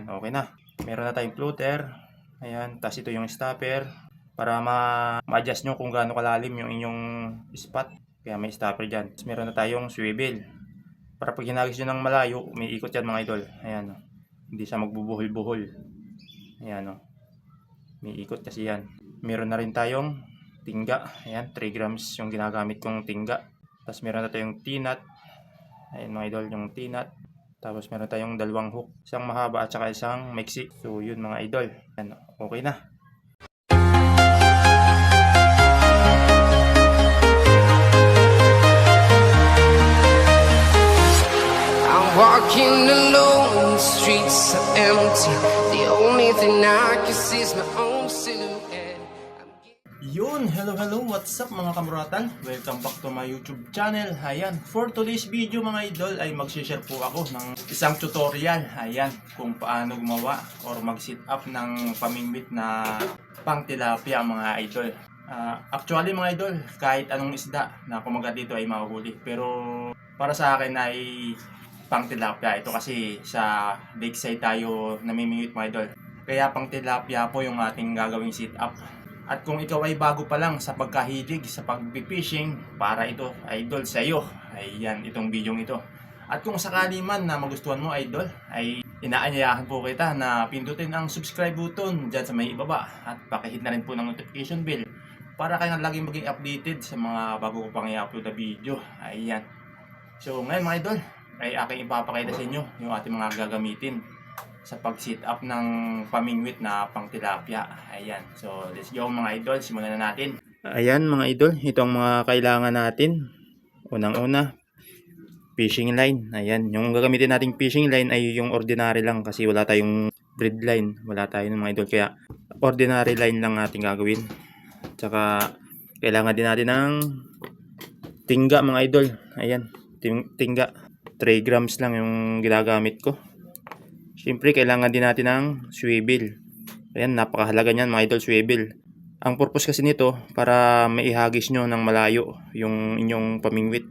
Ayan, okay na. Meron na tayong floater. Ayan, tapos ito yung stopper para ma-adjust nyo kung gaano kalalim yung inyong spot. Kaya may stopper dyan. Tapos meron na tayong swivel. Para pag hinagis nyo ng malayo, umiikot yan mga idol. Ayan, hindi siya magbubuhol-buhol. Ayan, may ikot kasi yan. Meron na rin tayong tingga. Ayan, 3 grams yung ginagamit kong tingga. Tapos meron na tayong T-nut. Ayan mga idol, yung T-nut. Tapos meron tayong dalawang hook. Isang mahaba at saka isang maiksi. So yun mga idol. Ayan, okay na. I'm walking alone, the streets are empty. The only thing I can see is my own silhouette. Yun, hello, what's up mga kamuratan? Welcome back to my YouTube channel. Ayan, for today's video mga idol ay mag-share po ako ng isang tutorial. Ayan, kung paano gumawa or mag-sit up ng pamingwit na pang tilapia mga idol. Actually mga idol, kahit anong isda na kumagat dito ay mahuhuli. Pero para sa akin ay pang tilapia. Ito kasi sa lakeside tayo namimingwit mga idol. Kaya pang tilapia po yung ating gagawing sit up. At kung ikaw ay bago pa lang sa pagkahilig sa pag-fishing, para ito idol sa iyo. Ayan, itong video ito. At kung sakali man na magustuhan mo idol, ay inaanyayahan po kita na pindutin ang subscribe button dyan sa may ibaba. At pakihit na rin po ng notification bell para kayo laging maging updated sa mga bago ko pang i-upload na video. Ayan. So ngayon mga idol, ay aking ipapakita sa inyo yung ating mga gagamitin sa pag-sit up ng pamingwit na pang tilapia. Ayan. So, let's go mga idol. Simulan na natin. Ayan mga idol. Itong mga kailangan natin. Unang-una, fishing line. Ayan. Yung gagamitin nating fishing line ay yung ordinary lang kasi wala tayong braid line. Wala tayong mga idol. Kaya, ordinary line lang natin gagawin. Tsaka, kailangan din natin ng tingga mga idol. Ayan. Tingga. 3 grams lang yung ginagamit ko. Siyempre, kailangan din natin ng swivel. Ayan, napakahalaga niyan mga idol, swivel. Ang purpose kasi nito, para maihagis nyo ng malayo yung inyong pamingwit.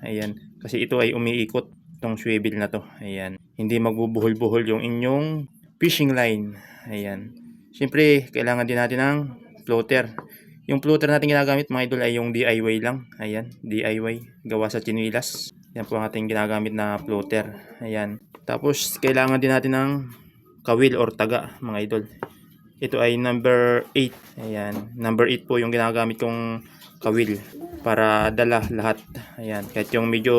Ayan, kasi ito ay umiikot, itong swivel na to. Ayan, hindi magbubuhol-buhol yung inyong fishing line. Ayan, siyempre, kailangan din natin ng floater. Yung floater natin ginagamit mga idol ay yung DIY lang. Ayan, DIY, gawa sa chinilas. Yan po ang ating ginagamit na floater. Ayan. Tapos, kailangan din natin ng kawil or taga, mga idol. Ito ay number 8. Ayan. Number 8 po yung ginagamit kong kawil para dala lahat. Ayan. Kahit yung medyo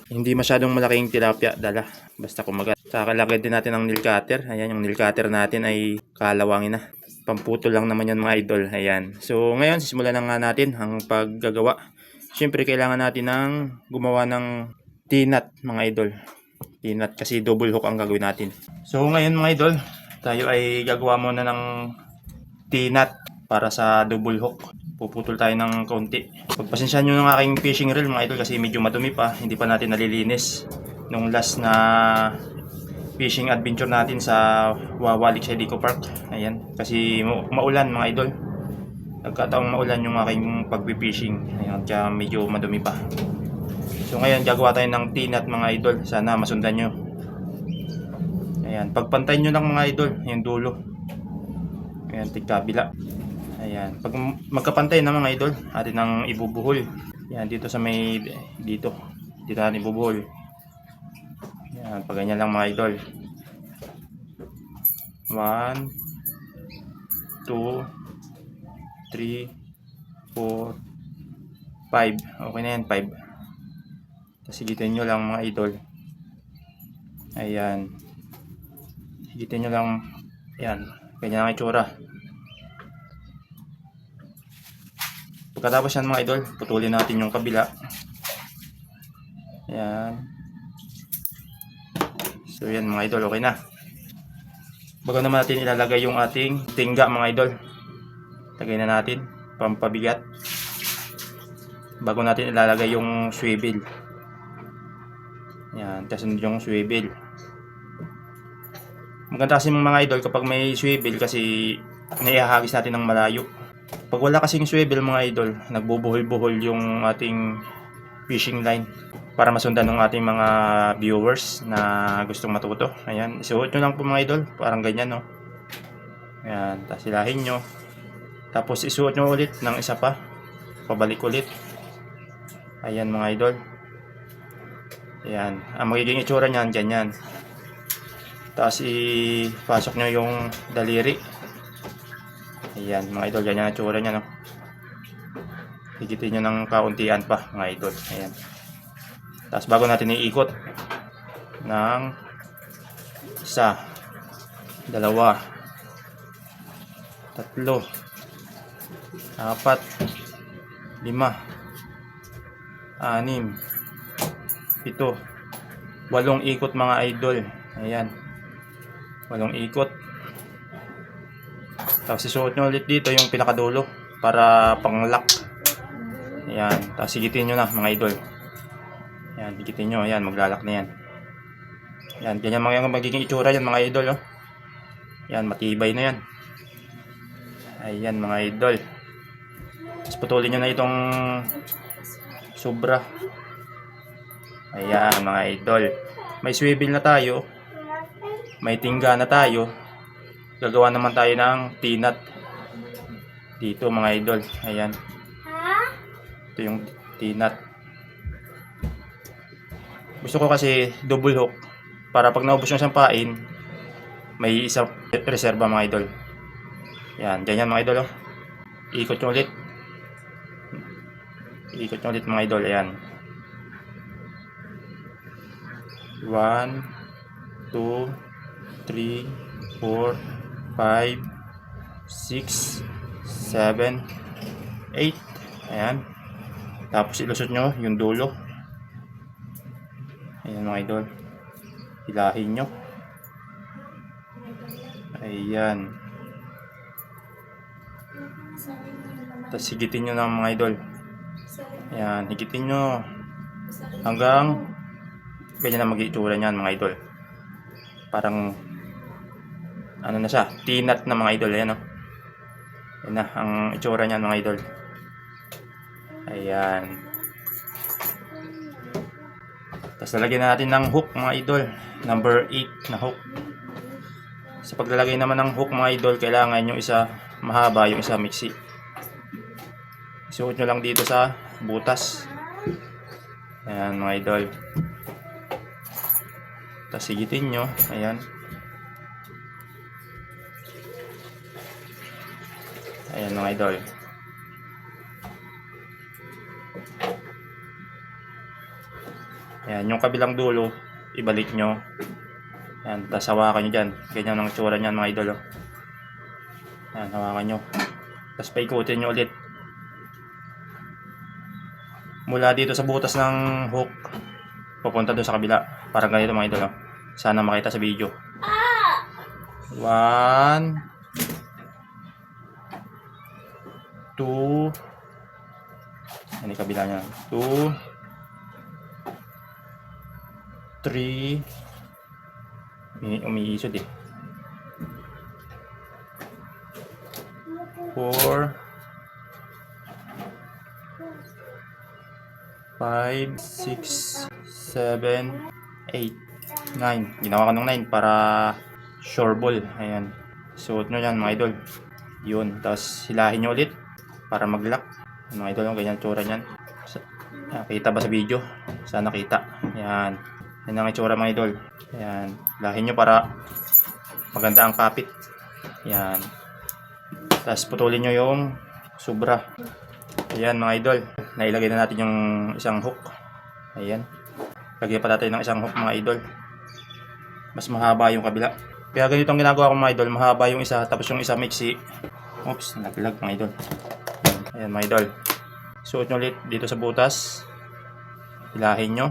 hindi masyadong malaking tilapia, dala. Basta kumagat. Saka lagyan din natin ng nail cutter. Ayan. Yung nail cutter natin ay kalawangin na. Pamputol lang naman yan mga idol. Ayan. So, ngayon, sisimulan na nga natin ang paggagawa. Siyempre, kailangan natin ng gumawa ng T-nut, mga idol. T-nut kasi double hook ang gagawin natin. So ngayon mga idol, tayo ay gagawa muna ng T-nut para sa double hook. Puputol tayo ng konti. Pagpasensyahan nyo ng aking fishing reel mga idol kasi medyo madumi pa. Hindi pa natin nalilinis. Nung last na fishing adventure natin sa Wawalik sa Eco Park. Ayan. Kasi maulan mga idol. Nagkataong maulan yung aking pag-fishing. Ayan. Kaya medyo madumi pa. So ngayon gagawa tayo ng T-nut mga idol. Sana masundan nyo. Ayan, pagpantay nyo lang mga idol yung dulo. Ayan, tigkabila. Ayan, pag magkapantay na mga idol, atin nang ibubuhol. Ayan, dito sa may dito natin ibubuhol. Ayan, pag ganyan lang mga idol. 1 2 3 4 5. Okay na yan, 5. Tapos higitin nyo lang mga idol. Ayan. Higitin nyo lang. Ayan. Ganyan ang itsura. Pagkatapos yan mga idol, putulin natin yung kabila. Ayan. So yan mga idol, okay na. Bago naman natin ilalagay yung ating tingga mga idol. Lagay na natin. Pampabigat. Bago natin ilalagay yung swivel. Yan, tapos yung swivel. Maganda kasi mga idol kapag may swivel kasi naihahagis natin ng malayo. Pag wala kasing swivel mga idol, nagbubuhol-buhol yung ating fishing line. para masundan ng ating mga viewers na gustong matuto. Ayan, isuot nyo lang po mga idol, parang ganyan, no. Ayan, tapos hilahin nyo. Tapos isuot nyo ulit ng isa pa, pabalik ulit. Ayan mga idol. Ayan, ang magiging itsura nyan, ganyan. Tapos ipasok nyo yung daliri. Ayan mga idol, ganyan ang itsura nya, no. Higitin nyo ng kauntian pa mga idol. Ayan. Tapos bago natin iikot ng isa, dalawa, tatlo, apat, lima, anim, pito, 8 ikot mga idol. Ayan, 8 ikot. Tapos isuot nyo ulit dito yung pinakadulo para pang lock. Ayan, tapos higitin nyo na mga idol. Ayan, higitin nyo, ayan, maglalak na yan. Ayan, ganyan mga magiging itsura yan mga idol, oh. Ayan, matibay na yan. Ayan mga idol. Tapos putulin nyo na itong sobra. Ayan mga idol. May swivel na tayo. May tingga na tayo. Gagawa naman tayo ng T-nut dito mga idol. Ayan. Ito yung T-nut. Gusto ko kasi double hook para pag naubos yung sampain, may isang reserba mga idol. Yan, ganyan mga idol, oh. Ikot nyo ulit. Ikot nyo ulit mga idol. Ayan. 1, 2, 3, 4, 5, 6, 7, 8. Ayan. Tapos ilusot nyo yung dulo. Ayan mga idol. Hilahin nyo. Ayan. Tapos higitin nyo ng mga idol. Ayan, higitin nyo hanggang ganyan na mag-iitsura nyan mga idol. Parang ano na siya, T-nut na mga idol. Ayan, oh. Ayan na ang itsura nyan mga idol. Ayan. Tapos lalagyan natin ng hook mga idol. Number 8 na hook. Sa paglalagay naman ng hook mga idol, kailangan yung isa mahaba, yung isa mixi. Isuot nyo lang dito sa butas. Ayan mga idol. Tapos higitin nyo. Ayan. Ayan mga idol. Ayan, yung kabilang dulo, ibalik nyo. Ayan, tapos hawakan nyo dyan. Ganyan ang tsura nyan mga idol, oh. Ayan, hawakan nyo. Tapos paikutin nyo ulit. Mula dito sa butas ng hook, papunta doon sa kabila. Parang ganito mga idol, oh. Sana makita sa video. 1, 2, 'yan yung kabila niya. 2, 3, umiisod eh. 4, 5, 6, 7, 8, 9. Ginawa ko ng 9 para sure ball. Ayan. Suot nyo yan mga idol. Yun. Tapos hilahin nyo ulit para mag-lock. Mga idol, ganyan tsura nyan. Kita ba sa video? Sana kita. Ayan. Yan ang itsura mga idol. Ayan. Hilahin nyo para maganda ang kapit. Ayan. Tapos putulin nyo yung sobra. Ayan mga idol. Nailagay na natin yung isang hook. Ayan. Lagyan pa natin ng isang hook mga idol. Mas mahaba yung kabila. Kaya ganito ang ginagawa ko mga idol. Mahaba yung isa, tapos yung isa mixi. Oops, naglag mga idol. Ayan mga idol. Suot nyo ulit dito sa butas. Hilahin nyo.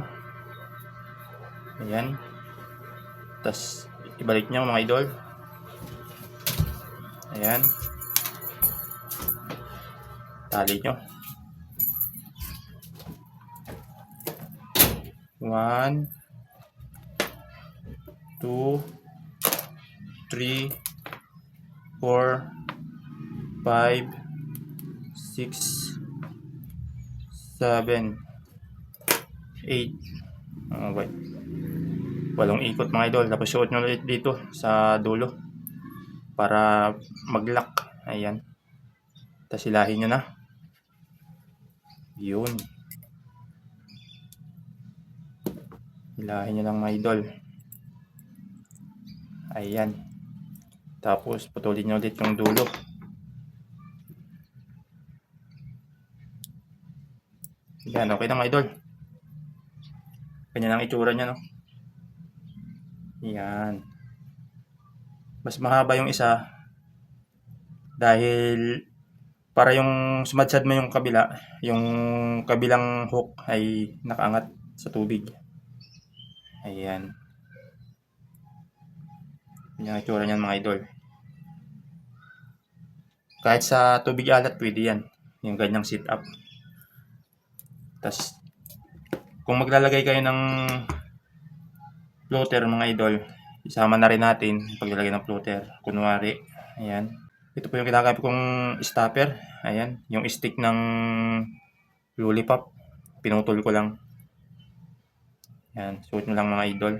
Ayan. Tapos ibalik nyo mga idol. Ayan. Tali nyo. 1, 2, 3, 4, 5, 6, 7, 8, Okay. 8 ikot mga idol. Tapos suot nyo ulit dito sa dulo para mag-lock. Ayan. Tapos hilahin nyo na. Yun. Hilahin nyo lang mga idol. Ayan. Tapos putulin nyo ulit yung dulo. Yan, okay na mga idol. Ganyan ang itsura niya, no? Yan. Mas mahaba yung isa dahil para yung sumadsad mo yung kabila, yung kabilang hook ay nakaangat sa tubig. Ayan. Yan ang itsura niyan mga idol. Kahit sa tubig alat pwede yan. Yung ganyang sit up. Tapos kung maglalagay kayo ng floater mga idol, isama na rin natin paglalagay ng floater. Kunwari, ayan. Ito po yung ginagamit kong stopper. Ayan, yung stick ng lollipop. Pinutol ko lang. Ayan, suot nyo lang mga idol.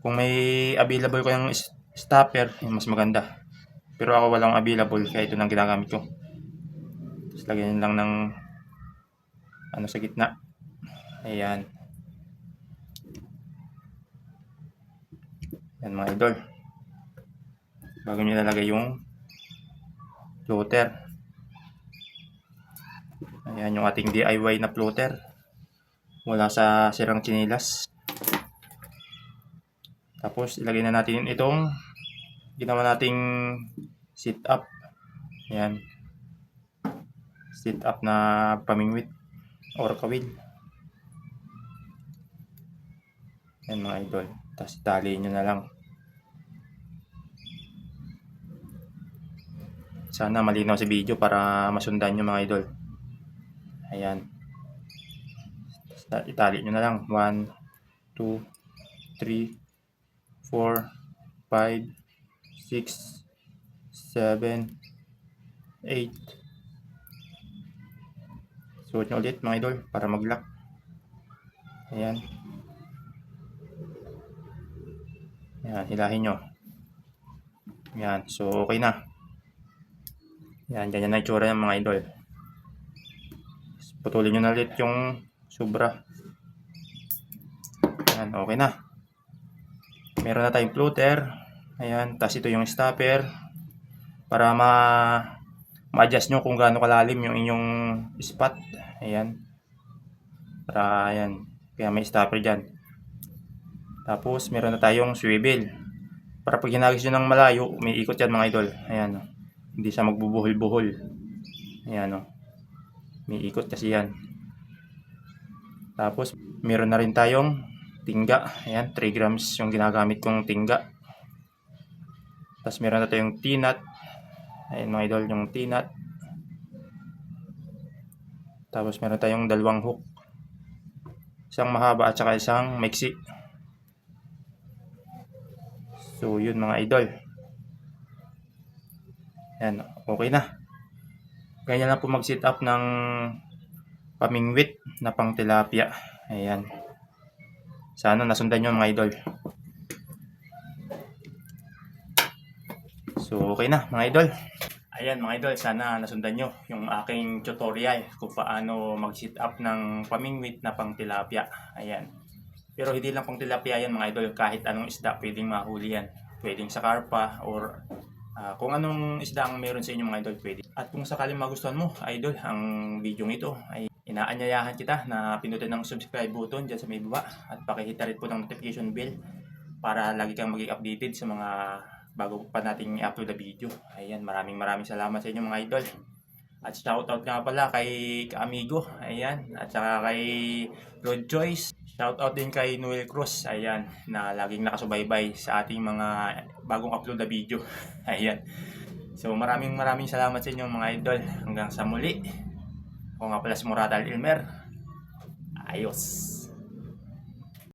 Kung may available ko yung stopper, mas maganda. Pero ako walang available, kaya ito nang ginagamit ko. Tapos lagyan lang ng ano sa gitna. Ayan. Yan mga idol. Bago nyo lalagay yung floater. Ayan yung ating DIY na floater. Mula sa sirang chinilas. Tapos ilagay na natin itong ginawa nating sit up. Ayan. Sit up na pamingwit or kawil. Yan mga idol. Tapos italiin nyo na lang. Sana malinaw si video para masundan nyo mga idol. Ayan. Tapos itali nyo na lang. 1, 2, 3, 4, 5, 6, 7, 8. Suot nyo ulit mga idol para mag-lock. Ayan. Ayan, hilahin nyo. Ayan, so okay na. Ayan, ganyan na itsura yan mga idol. Putulin nyo na ulit yung sobra. Ayan, okay na. Meron na tayong floater. Ayan, tapos ito yung stopper. Para ma-adjust nyo kung gaano kalalim yung inyong spot. Ayan. Para ayan, kaya may stopper dyan. Tapos meron na tayong swivel. Para pag hinagis nyo ng malayo, may ikot yan mga idol. Ayan o. Hindi siya magbubuhol-buhol. Ayan o. May ikot kasi yan. Tapos meron na rin tayong tingga. Ayan, 3 grams yung ginagamit kong tingga. Tapos meron na tayong T-nut. Ayan mga idol, yung T-nut. Tapos meron tayong dalawang hook. Isang mahaba at saka isang maiksi. So yun mga idol. Ayan, okay na. Ganyan lang po mag-sit up ng pamingwit na pang tilapia. Ayan. Sana nasundan nyo mga idol. So okay na mga idol. Ayan mga idol, sana nasundan nyo yung aking tutorial kung paano mag-sit up ng pamingwit na pang tilapia. Ayan. Pero hindi lang pang tilapia yan mga idol, kahit anong isda pwedeng mahuli yan. Pwedeng sa karpa or kung anong isda ang meron sa inyo mga idol pwede. At kung sakaling magustuhan mo idol ang video ito, ay inaanyayahan kita na pindutin ng subscribe button dyan sa may baba at pakihita rin po ng notification bell para lagi kang maging updated sa mga bago pa nating i-upload na video. Ayan, maraming salamat sa inyo mga idol. At shoutout nga pala kay Amigo, ayan, at saka kay Lord Joyce. Shoutout din kay Noel Cruz, ayan, na laging nakasubaybay sa ating mga bagong upload na video. Ayan. So maraming salamat sa inyo mga idol. Hanggang sa muli. Ako nga pala si Moratal Ilmer. Ayos.